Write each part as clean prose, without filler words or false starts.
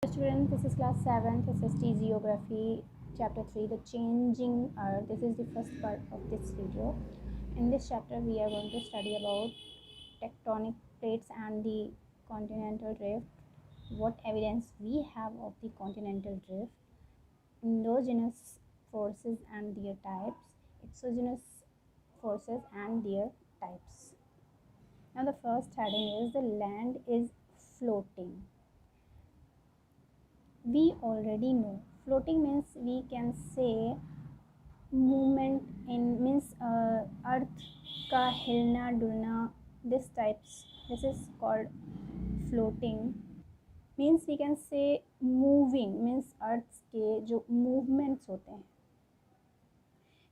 Students, this is class 7th SST Geography chapter 3, the changing earth. This is the first part of this video. In this chapter we are going to study about tectonic plates and the continental drift, what evidence we have of the continental drift, endogenous forces and their types, exogenous forces and their types. Now the first heading is the land is floating. We already know floating means we can say movement in means earth का हिलना डुलना, this is called floating. means we can say moving means earth के जो movements होते हैं.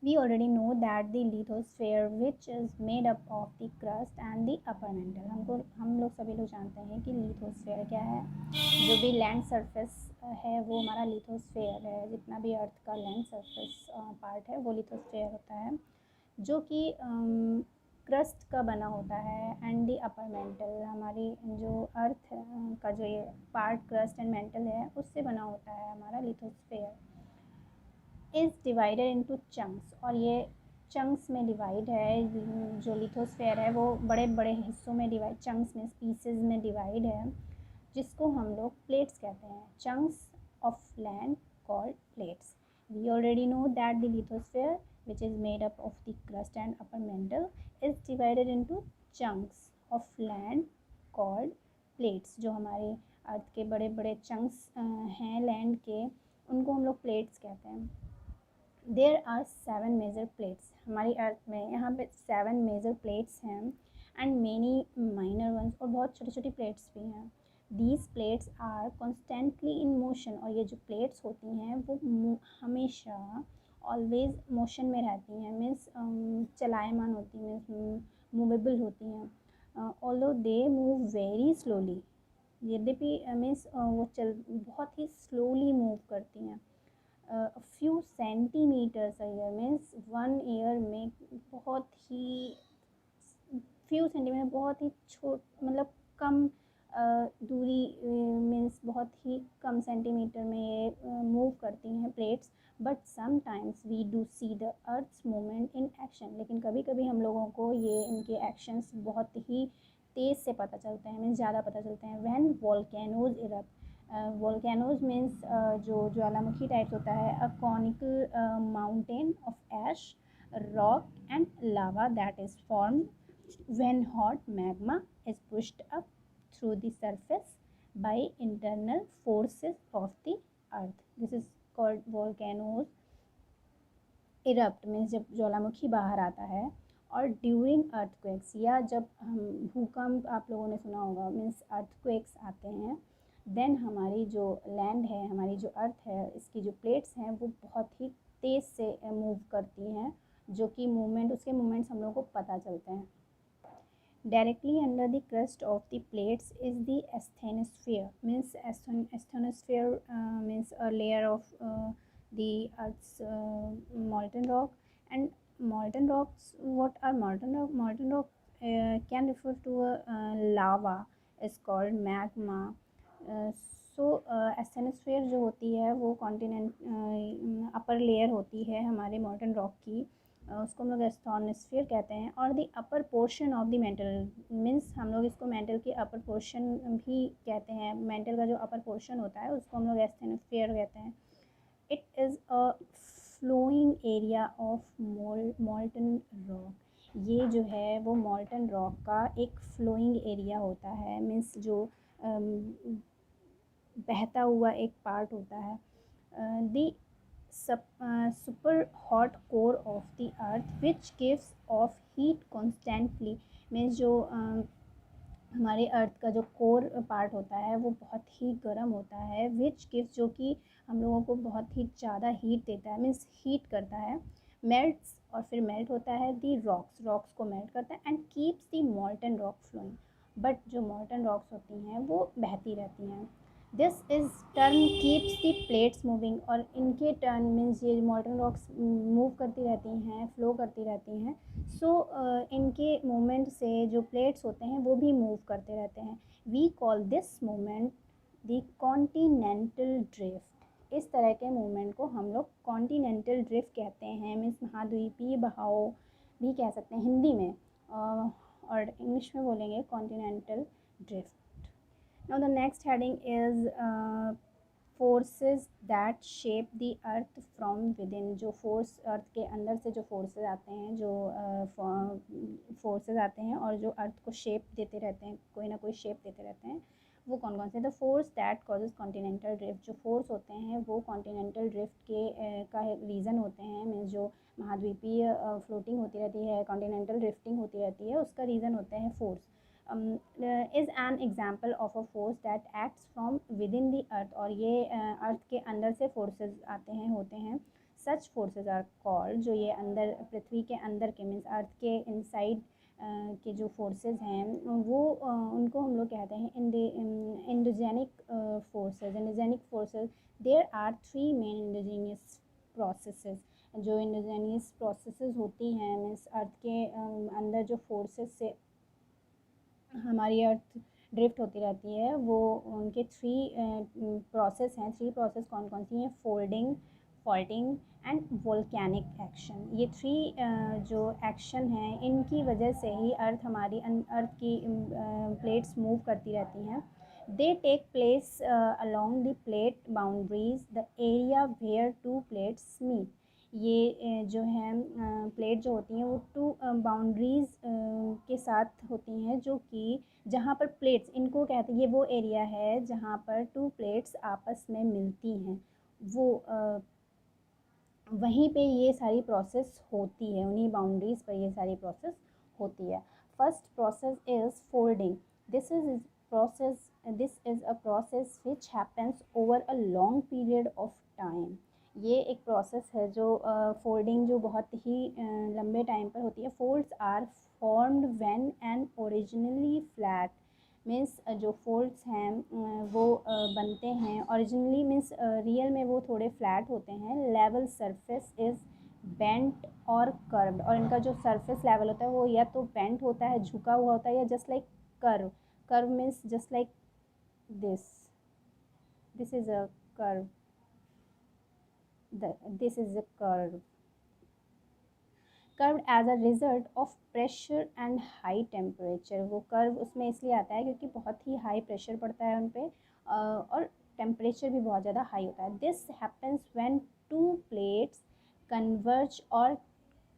We already know that the lithosphere, which is made up of the crust and the upper mantle. हम लोग सभी लोग जानते हैं कि lithosphere क्या है. जो भी लैंड सरफेस है वो हमारा लिथोस्फेयर है. जितना भी अर्थ का लैंड सरफेस पार्ट है वो लिथोस्फेयर होता है, जो कि क्रस्ट का बना होता है. एंड दी अपर मेंटल, हमारी जो अर्थ का जो ये पार्ट क्रस्ट एंड मेंटल है उससे बना होता है हमारा lithosphere. Is divided into chunks, और ये चंक्स में डिवाइड है. जो लिथोस्फेयर है वो बड़े बड़े हिस्सों में डिवाइड, चंक्स में पीसेज में डिवाइड है, जिसको हम लोग प्लेट्स कहते हैं. Chunks of land called plates. We already know that the lithosphere which is made up of the crust and upper mantle is divided into chunks of land called plates. जो हमारे अर्थ के बड़े बड़े चंक्स हैं land के, उनको हम लोग प्लेट्स कहते हैं. There are 7 major plates. हमारी अर्थ में यहाँ पे 7 मेजर प्लेट्स हैं एंड मेनी माइनर वंस, और बहुत छोटी छोटी प्लेट्स भी हैं. These plates are constantly in motion, और ये जो प्लेट्स होती हैं वो हमेशा ऑलवेज मोशन में रहती हैं. मीन्स चलायमान होती हैं, मीन्स मूवेबल होती हैं. Although they move very slowly, यद्यपि मीन्स वो बहुत ही स्लोली मूव करती हैं. Few centimetres a year, means 1 year में बहुत ही फ्यू सेंटीमीटर, बहुत ही मतलब कम दूरी, मीन्स बहुत ही कम सेंटीमीटर में ये मूव करती हैं plates. But sometimes we do see the earth's movement in action. लेकिन कभी कभी हम लोगों को ये इनके एक्शंस बहुत ही तेज़ से पता चलते हैं, मीन्स ज़्यादा पता चलते हैं. When volcanoes erupt, volcanoes means जो ज्वालामुखी टाइप्स होता है, a conical mountain of ash, rock and lava that is formed when hot magma is pushed up through the surface by internal forces of the earth. This is called volcanoes erupt, means जब ज्वालामुखी बाहर आता है. और during earthquakes, या जब हम भूकंप, आप लोगों ने सुना होगा, मीन्स अर्थक्वेक्स आते हैं, देन हमारी जो लैंड है, हमारी जो अर्थ है, इसकी जो प्लेट्स हैं वो बहुत ही तेज़ से मूव करती हैं, जो कि उसके मूवमेंट्स हम लोगों को पता चलते हैं. Directly under the crust of the plates is the asthenosphere. Means asthenosphere means a layer of the Earth's molten rock. And molten rocks, what are molten rock? Molten rock can refer to a lava is called magma. So asthenosphere जो होती है वो continent upper layer होती है हमारे मॉल्टन rock की, उसको हम लोग एस्थोनोस्फीयर कहते हैं. और the upper portion of the mental, means हम लोग इसको मेंटल के अपर पोर्शन भी कहते हैं. मेंटल का जो अपर पोर्शन होता है उसको हम लोग एस्थोनोस्फीयर कहते हैं. It is a flowing area of molten rock. ये जो है वो मॉल्टन रॉक का एक फ्लोइंग एरिया होता है, मीन्स जो बहता हुआ एक पार्ट होता है. The super hot core of the earth which gives off heat constantly, means जो हमारे अर्थ का जो कोर पार्ट होता है वो बहुत ही गर्म होता है. विच गिव्स, जो कि हम लोगों को बहुत ही ज़्यादा हीट देता है, मीन्स हीट करता है. मेल्ट्स, और फिर मेल्ट होता है दी रॉक्स को मेल्ट करता है. And keeps the molten rock flowing, but जो मॉल्टन रॉक्स होती हैं वो बहती रहती हैं. This is turn keeps the plates moving, और इनके टर्न मीन्स ये मॉल्टन रॉक्स मूव करती रहती हैं, फ्लो करती रहती हैं. सो इनके मूवमेंट से जो प्लेट्स होते हैं वो भी मूव करते रहते हैं. We call this movement the continental drift. इस तरह के मूवमेंट को हम लोग कॉन्टिनेंटल ड्रिफ्ट कहते हैं, मीन्स महाद्वीपीय बहाव भी कह सकते हैं हिंदी में, और इंग्लिश में बोलेंगे continental drift. Now the next heading is forces that shape the earth from within. जो फोर्स अर्थ के अंदर से जो फोर्सेस आते हैं, जो फोर्सेस आते हैं और जो अर्थ को शेप देते रहते हैं, कोई ना कोई शेप देते रहते हैं, वो कौन कौन से? The force that causes continental drift. जो फोर्स होते हैं वो कॉन्टिनेंटल ड्रिफ्ट के का रीज़न होते हैं, मीन्स जो महाद्वीपीय फ्लोटिंग होती रहती है, कॉन्टिनेंटल ड्रिफ्टिंग होती रहती है, उसका रीज़न होते हैं force. Is an example of a force that acts from within the earth. और ये अर्थ के अंदर से फोर्सेज आते हैं, होते हैं। सच फोर्सेज आर कॉल्ड, जो ये अंदर पृथ्वी के अंदर के मीन्स अर्थ के इनसाइड के जो फोर्सेज हैं वो उनको हम लोग कहते हैं endogenic forces. Endogenic forces, there are 3 main endogenous processes. जो इंडोजेनियस प्रोसेसेस होती हैं मीन्स अर्थ के अंदर जो फोर्सेस से हमारी अर्थ ड्रिफ्ट होती रहती है, वो उनके 3 प्रोसेस हैं। 3 प्रोसेस कौन कौन सी हैं? Folding, faulting and volcanic action. ये 3 जो एक्शन हैं, इनकी वजह से ही अर्थ हमारी अर्थ की प्लेट्स मूव करती रहती हैं। They take place along the plate boundaries, the area where 2 plates meet. ये जो है प्लेट जो होती हैं वो 2 बाउंड्रीज़ के साथ होती हैं, जो कि जहाँ पर प्लेट्स, इनको कहते हैं, ये वो एरिया है जहाँ पर 2 प्लेट्स आपस में मिलती हैं, वो वहीं पे ये सारी प्रोसेस होती है, उन्हीं बाउंड्रीज़ पर ये सारी प्रोसेस होती है। First process is folding. This is a process which happens over a long period of time. ये एक प्रोसेस है जो फोल्डिंग जो बहुत ही लंबे टाइम पर होती है। Folds are formed when an originally flat, means जो फोल्ड्स हैं वो बनते हैं ओरिजिनली, मीन्स रियल में वो थोड़े फ्लैट होते हैं। लेवल सरफेस इज़ बेंट और कर्व्ड। और इनका जो सरफेस लेवल होता है वो या तो बेंट होता है, झुका हुआ होता है, या just like curve. Curve means just like this is a curve, this is a curved as a result of pressure and high temperature। वो कर्व उसमें इसलिए आता है क्योंकि बहुत ही हाई प्रेशर पड़ता है उन पर, और टेम्परेचर भी बहुत ज़्यादा हाई होता है। This happens when 2 plates converge और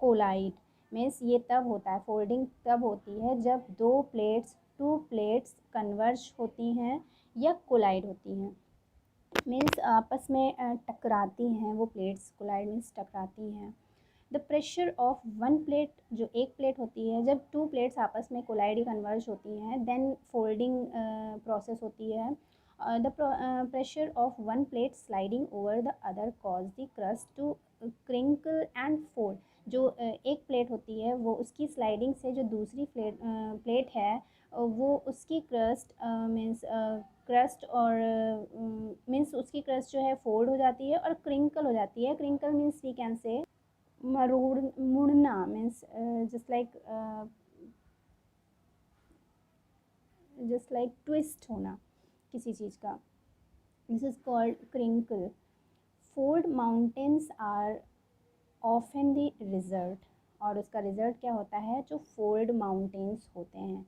कोलाइड। मीन्स ये तब होता है, फोल्डिंग तब होती है जब 2 प्लेट्स कन्वर्ज होती हैं या कोलाइड होती हैं, मीन्स आपस में टकराती हैं। वो प्लेट्स कोलाइड मीन्स टकराती हैं। द प्रेशर ऑफ 1 प्लेट, जो एक प्लेट होती है, जब 2 प्लेट्स आपस में कोलाइड कन्वर्ज होती हैं, देन फोल्डिंग प्रोसेस होती है। The pressure of 1 plate sliding over the other cause the crust to crinkle and fold. जो एक प्लेट होती है वो उसकी स्लाइडिंग से जो दूसरी प्लेट है वो उसकी क्रस्ट मीन्स क्रस्ट और मीन्स उसकी क्रस्ट जो है फोल्ड हो जाती है और क्रिंकल हो जाती है। Crinkle means we can say मरोड़, मुड़ना, मीन्स जस्ट लाइक ट्विस्ट होना किसी चीज़ का। This is called crinkle. Fold mountains are often the result. और उसका रिजल्ट क्या होता है? जो फोल्ड माउंटेन्स होते हैं।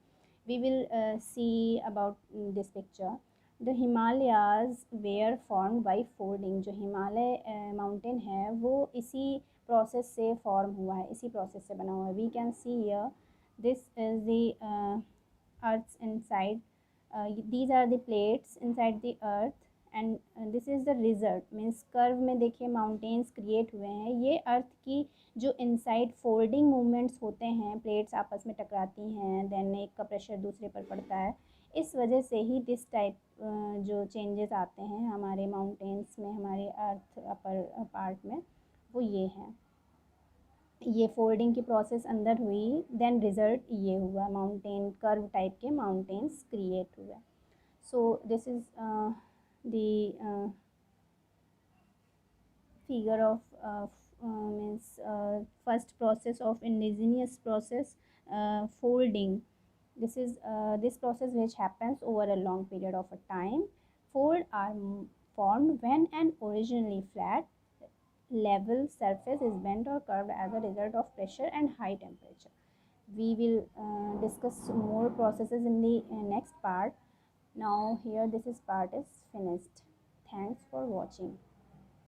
We will see about this picture. The Himalayas were form by folding. जो हिमालय माउंटेन है वो इसी प्रोसेस से फॉर्म हुआ है, इसी प्रोसेस से बना हुआ है। We can see here this is the earth inside, these are the plates inside the earth and this is the result। Means curve में देखिए माउंटेन्स क्रिएट हुए हैं। ये अर्थ की जो इनसाइड फोल्डिंग मूवमेंट्स होते हैं, प्लेट्स आपस में टकराती हैं, देन एक का प्रेशर दूसरे पर पड़ता है, इस वजह से ही दिस टाइप जो चेंजेस आते हैं हमारे माउंटेन्स में, हमारे अर्थ अपर पार्ट में, वो ये हैं। ये फोल्डिंग की प्रोसेस अंदर हुई, देन रिजल्ट ये हुआ, माउंटेन कर्व टाइप के माउंटेन्स क्रिएट हुए। So this is the figure of means first process of indigenous process, folding। This is this process which happens over a long period of a time, Folds are formed when an originally flat, level surface is bent or curved as a result of pressure and high temperature. We will discuss more processes in the next part. Now here this is part is finished. Thanks for watching.